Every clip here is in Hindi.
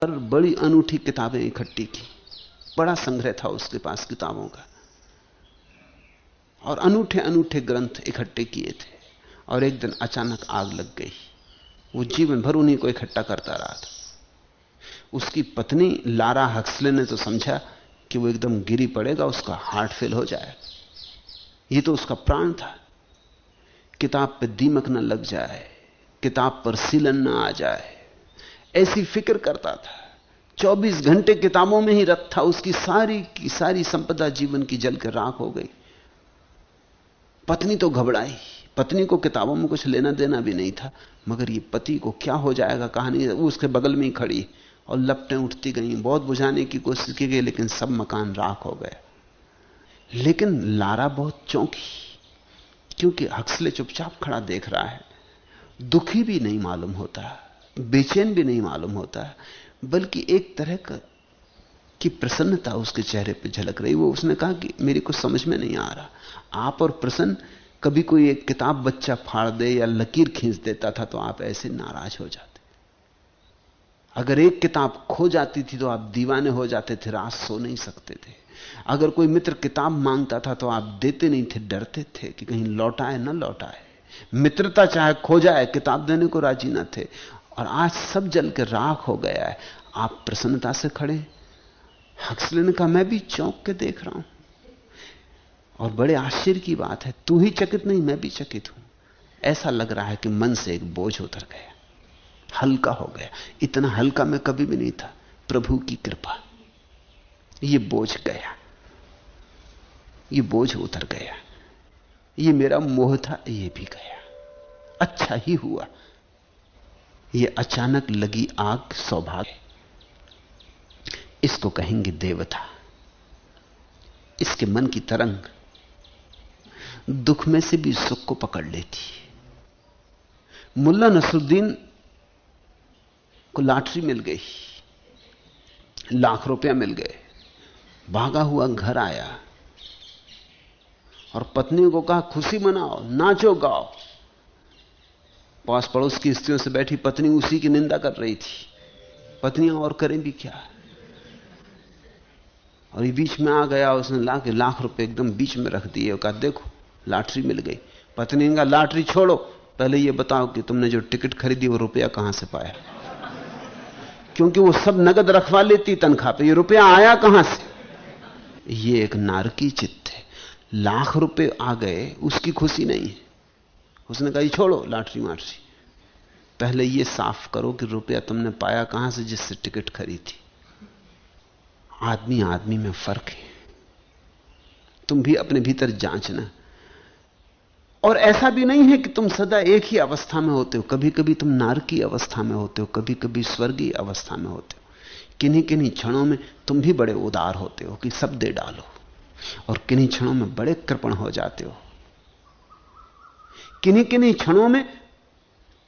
पर बड़ी अनूठी किताबें इकट्ठी की। बड़ा संग्रह था उसके पास किताबों का, और अनूठे अनूठे ग्रंथ इकट्ठे किए थे। और एक दिन अचानक आग लग गई। वो जीवन भर उन्हीं को इकट्ठा करता रहा था। उसकी पत्नी लारा हक्सले ने तो समझा कि वो एकदम गिरी पड़ेगा, उसका हार्ट फेल हो जाएगा। ये तो उसका प्राण था। किताब पे दीमक न लग जाए, किताब पर सीलन न आ जाए, ऐसी फिक्र करता था। 24 घंटे किताबों में ही रत था। उसकी सारी की सारी संपदा जीवन की जल के राख हो गई। पत्नी तो घबराई। पत्नी को किताबों में कुछ लेना देना भी नहीं था, मगर ये पति को क्या हो जाएगा कहानी। वो उसके बगल में ही खड़ी और लपटें उठती गईं। बहुत बुझाने की कोशिश की गई, लेकिन सब मकान राख हो गया। लेकिन लारा बहुत चौंकी, क्योंकि हक्सले चुपचाप खड़ा देख रहा है। दुखी भी नहीं मालूम होता, बेचैन भी नहीं मालूम होता, बल्कि एक तरह की प्रसन्नता उसके चेहरे पर झलक रही। वो उसने कहा कि मेरी कुछ समझ में नहीं आ रहा, आप और प्रसन्न, कभी कोई एक किताब बच्चा फाड़ दे या लकीर खींच देता था तो आप ऐसे नाराज हो जाते। अगर एक किताब खो जाती थी तो आप दीवाने हो जाते थे, रात सो नहीं सकते थे। अगर कोई मित्र किताब मांगता था तो आप देते नहीं थे, डरते थे कि कहीं लौटाए न लौटाए। मित्रता चाहे खो जाए, किताब देने को राजी न थे। और आज सब जल के राख हो गया है, आप प्रसन्नता से खड़े। हक्सले ने कहा, मैं भी चौंक के देख रहा हूं, और बड़े आश्चर्य की बात है, तू ही चकित नहीं, मैं भी चकित हूं। ऐसा लग रहा है कि मन से एक बोझ उतर गया, हल्का हो गया। इतना हल्का मैं कभी भी नहीं था। प्रभु की कृपा, ये बोझ गया, ये बोझ उतर गया। ये मेरा मोह था, ये भी गया। अच्छा ही हुआ। ये अचानक लगी आग सौभाग्य, इसको कहेंगे देवता। इसके मन की तरंग दुख में से भी सुख को पकड़ लेती है। मुल्ला नसरुद्दीन को लॉटरी मिल गई, ₹1,00,000 मिल गए। भागा हुआ घर आया और पत्नी को कहा, खुशी मनाओ, नाचो गाओ। पास पड़ोस की स्त्रियों से बैठी पत्नी उसी की निंदा कर रही थी। पत्नियां और करें भी क्या। और ये बीच में आ गया, उसने लाके ₹1,00,000 एकदम बीच में रख दिए और कहा, देखो लॉटरी मिल गई। पत्नी ने कहा, लॉटरी छोड़ो, पहले ये बताओ कि तुमने जो टिकट खरीदी वो रुपया कहां से पाया। क्योंकि वो सब नगद रखवा लेती तनख्वाह पे, ये रुपया आया कहां से। ये एक नारकी चित्त है। ₹1,00,000 आ गए, उसकी खुशी नहीं है। उसने कहा, ये छोड़ो लॉटरी माटरी, पहले ये साफ करो कि रुपया तुमने पाया कहां से जिससे टिकट खरीदी। आदमी आदमी में फर्क है, तुम भी अपने भीतर जांचना। और ऐसा भी नहीं है कि तुम सदा एक ही अवस्था में होते हो। कभी कभी तुम नारकी अवस्था में होते हो, कभी कभी स्वर्गीय अवस्था में होते हो। किन्हीं किन्हीं क्षणों में तुम भी बड़े उदार होते हो कि सब दे डालो, और किन्हीं क्षणों में बड़े कृपण हो जाते हो। किन्हीं किन्हीं क्षणों में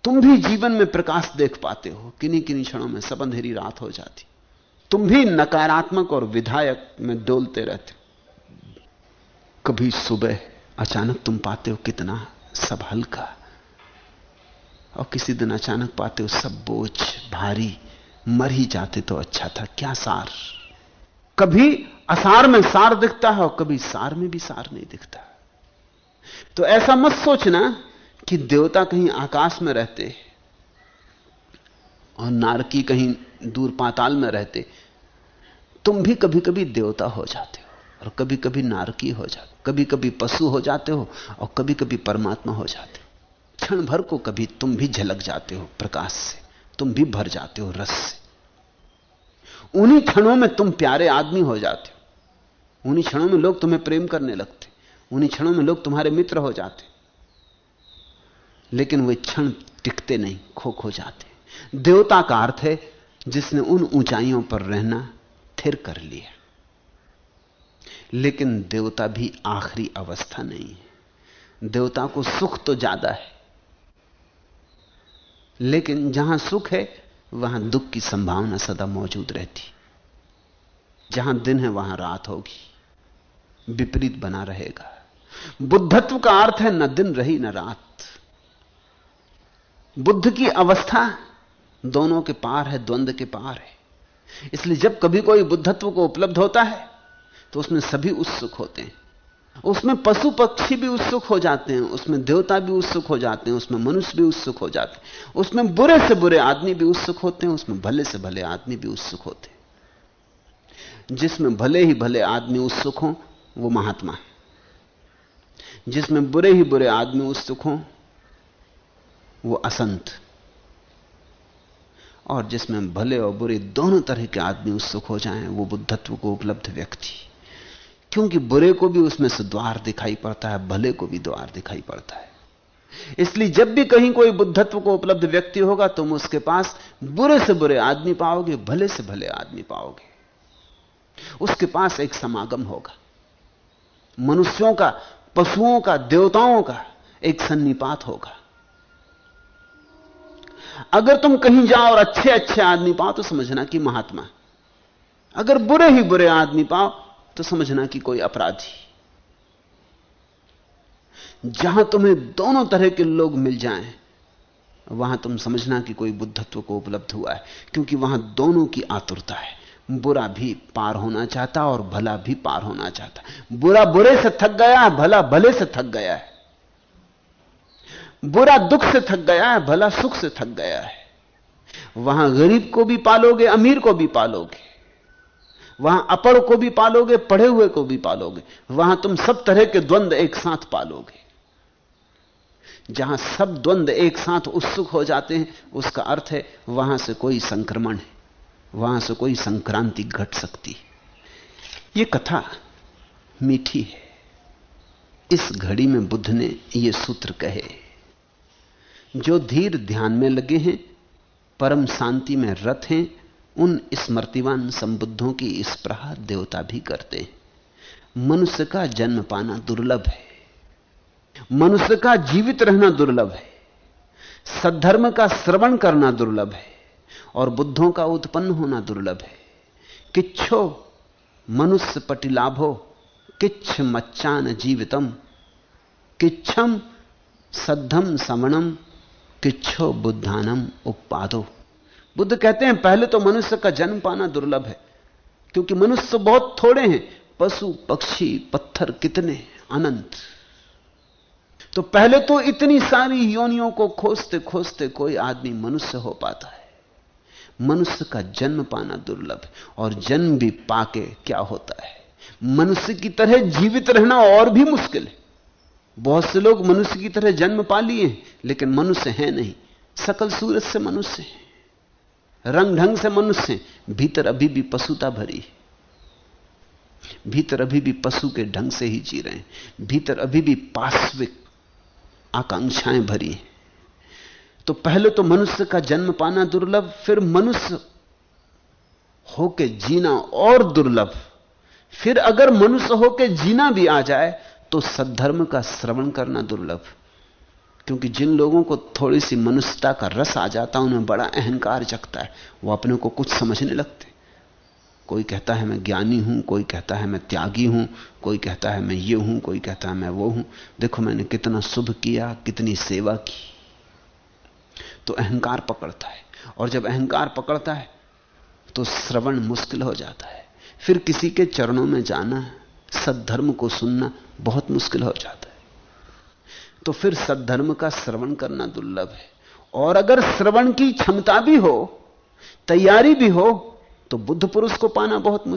तुम भी जीवन में प्रकाश देख पाते हो, किन्हीं किन्हीं क्षणों में सब अंधेरी रात हो जाती। तुम भी नकारात्मक और विधायक में डोलते रहते हो। कभी सुबह अचानक तुम पाते हो कितना सब हल्का, और किसी दिन अचानक पाते हो सब बोझ भारी। मर ही जाते तो अच्छा था, क्या सार। कभी असार में सार दिखता है और कभी सार में भी सार नहीं दिखता। तो ऐसा मत सोचना कि देवता कहीं आकाश में रहते और नारकी कहीं दूर पाताल में रहते। तुम भी कभी कभी देवता हो जाते हो और कभी कभी नारकी हो जाते हो, कभी कभी पशु हो जाते हो और कभी कभी परमात्मा हो जाते हो। क्षण भर को कभी तुम भी झलक जाते हो प्रकाश से, तुम भी भर जाते हो रस से। उन्हीं क्षणों में तुम प्यारे आदमी हो जाते हो। उन्हीं क्षणों में लोग तुम्हें प्रेम करने लगते, उन्हीं क्षणों में लोग तुम्हारे मित्र हो जाते। लेकिन वे क्षण टिकते नहीं, खो जाते। देवता का अर्थ है जिसने उन ऊंचाइयों पर रहना स्थिर कर लिया। लेकिन देवता भी आखिरी अवस्था नहीं है। देवता को सुख तो ज्यादा है, लेकिन जहां सुख है वहां दुख की संभावना सदा मौजूद रहती। जहां दिन है वहां रात होगी, विपरीत बना रहेगा। बुद्धत्व का अर्थ है न दिन रही न रात। बुद्ध की अवस्था दोनों के पार है, द्वंद्व के पार है। इसलिए जब कभी कोई बुद्धत्व को उपलब्ध होता है तो उसमें सभी उत्सुक होते हैं। उसमें पशु पक्षी भी उत्सुक हो जाते हैं, उसमें देवता भी उत्सुक हो जाते हैं, उसमें मनुष्य भी उत्सुक हो जाते हैं, उसमें बुरे से बुरे आदमी भी उत्सुक होते हैं, उसमें भले से भले आदमी भी उत्सुक होते हैं। जिसमें भले ही भले आदमी उत्सुक हों वो महात्मा है, जिसमें बुरे ही बुरे आदमी उत्सुक हों वो असंत, और जिसमें भले और बुरे दोनों तरह के आदमी उत्सुक हो जाएं वो बुद्धत्व को उपलब्ध व्यक्ति। क्योंकि बुरे को भी उसमें से द्वार दिखाई पड़ता है, भले को भी द्वार दिखाई पड़ता है। इसलिए जब भी कहीं कोई बुद्धत्व को उपलब्ध व्यक्ति होगा तुम उसके पास बुरे से बुरे आदमी पाओगे, भले से भले आदमी पाओगे। उसके पास एक समागम होगा, मनुष्यों का, पशुओं का, देवताओं का एक सन्निपात होगा। अगर तुम कहीं जाओ और अच्छे अच्छे आदमी पाओ तो समझना कि महात्मा, अगर बुरे ही बुरे आदमी पाओ तो समझना कि कोई अपराधी। जहां तुम्हें दोनों तरह के लोग मिल जाएं वहां तुम समझना कि कोई बुद्धत्व को उपलब्ध हुआ है, क्योंकि वहां दोनों की आतुरता है। बुरा भी पार होना चाहता और भला भी पार होना चाहता। बुरा बुरे से थक गया है, भला भले से थक गया है। बुरा दुख से थक गया है, भला सुख से थक गया है। वहां गरीब को भी पालोगे, अमीर को भी पालोगे, वहां अपढ़ को भी पालोगे, पढ़े हुए को भी पालोगे। वहां तुम सब तरह के द्वंद्व एक साथ पालोगे। जहां सब द्वंद्व एक साथ उत्सुक हो जाते हैं उसका अर्थ है वहां से कोई संक्रमण है, वहां से कोई संक्रांति घट सकती है। यह कथा मीठी है। इस घड़ी में बुद्ध ने यह सूत्र कहे, जो धीर ध्यान में लगे हैं, परम शांति में रत हैं, उन स्मृतिवान संबुद्धों की स्पृहा देवता भी करते हैं। मनुष्य का जन्म पाना दुर्लभ है, मनुष्य का जीवित रहना दुर्लभ है, सद्धर्म का श्रवण करना दुर्लभ है, और बुद्धों का उत्पन्न होना दुर्लभ है। किच्छो मनुष्य पटिलाभो किच्छ मच्चान जीवितम, किच्छम सद्धम समणम किच्छो बुद्धानम उपादो। बुद्ध कहते हैं पहले तो मनुष्य का जन्म पाना दुर्लभ है, क्योंकि मनुष्य बहुत थोड़े हैं, पशु पक्षी पत्थर कितने अनंत। तो पहले तो इतनी सारी योनियों को खोजते खोजते कोई आदमी मनुष्य हो पाता है। मनुष्य का जन्म पाना दुर्लभ है, और जन्म भी पाके क्या होता है, मनुष्य की तरह जीवित रहना और भी मुश्किल है। बहुत से लोग मनुष्य की तरह जन्म पा लिए हैं लेकिन मनुष्य हैं नहीं। सकल सूरत से मनुष्य हैं, रंग ढंग से मनुष्य हैं, भीतर अभी भी पशुता भरी है, भीतर अभी भी पशु के ढंग से ही जी रहे हैं, भीतर अभी भी पाश्विक आकांक्षाएं भरी हैं। तो पहले तो मनुष्य का जन्म पाना दुर्लभ, फिर मनुष्य होके जीना और दुर्लभ, फिर अगर मनुष्य होके जीना भी आ जाए तो सद्धर्म का श्रवण करना दुर्लभ। क्योंकि जिन लोगों को थोड़ी सी मनुष्यता का रस आ जाता है उन्हें बड़ा अहंकार जगता है, वो अपने को कुछ समझने लगते। कोई कहता है मैं ज्ञानी हूं, कोई कहता है मैं त्यागी हूं, कोई कहता है मैं ये हूं, कोई कहता है मैं वो हूं, देखो मैंने कितना शुभ किया, कितनी सेवा की। तो अहंकार पकड़ता है, और जब अहंकार पकड़ता है तो श्रवण मुश्किल हो जाता है। फिर किसी के चरणों में जाना, सद्धर्म को सुनना बहुत मुश्किल हो जाता है। तो फिर सद्धर्म का श्रवण करना दुर्लभ है। और अगर श्रवण की क्षमता भी हो, तैयारी भी हो, तो बुद्ध पुरुष को पाना बहुत मुश्किल